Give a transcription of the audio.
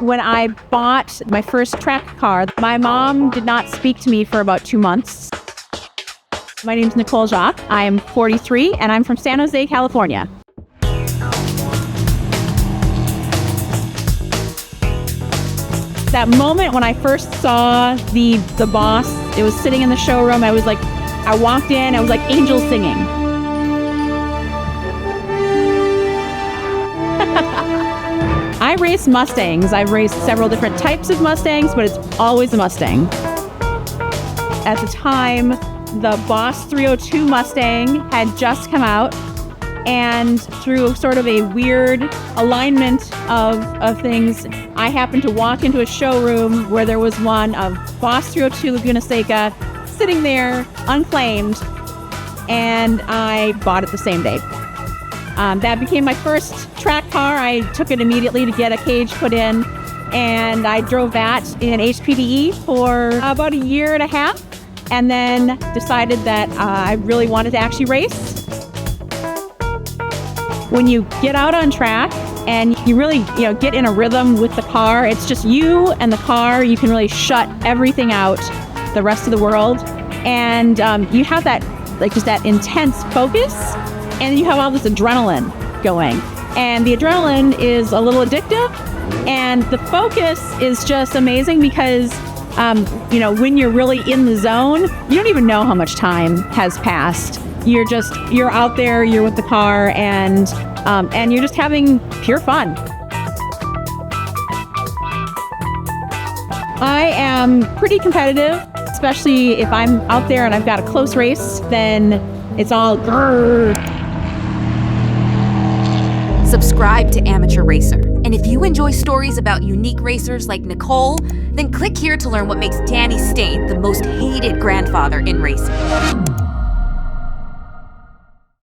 When I bought my first track car, my mom did not speak to me for about 2 months. My name's Nicole Jacque. I am 43 and I'm from San Jose, California. That moment when I first saw the Boss, it was sitting in the showroom. I walked in, I was like angels singing. I race Mustangs. I've raced several different types of Mustangs, but it's always a Mustang. At the time, the Boss 302 Mustang had just come out, and through sort of a weird alignment of things, I happened to walk into a showroom where there was one of Boss 302 Laguna Seca sitting there, unclaimed, and I bought it the same day. That became my first track car. I took it immediately to get a cage put in, and I drove that in HPDE for about 1.5 years, and then decided that I really wanted to actually race. When you get out on track and you really get in a rhythm with the car, it's just you and the car. You can really shut everything out, the rest of the world, and you have that just that intense focus, and you have all this adrenaline going, and the adrenaline is a little addictive, and the focus is just amazing because when you're really in the zone, you don't even know how much time has passed. You're out there, you're with the car, and you're just having pure fun. I am pretty competitive, especially if I'm out there and I've got a close race, then it's all grrr. Subscribe to Amateur Racer. And if you enjoy stories about unique racers like Nicole, then click here to learn what makes Danny Stain the most hated grandfather in racing.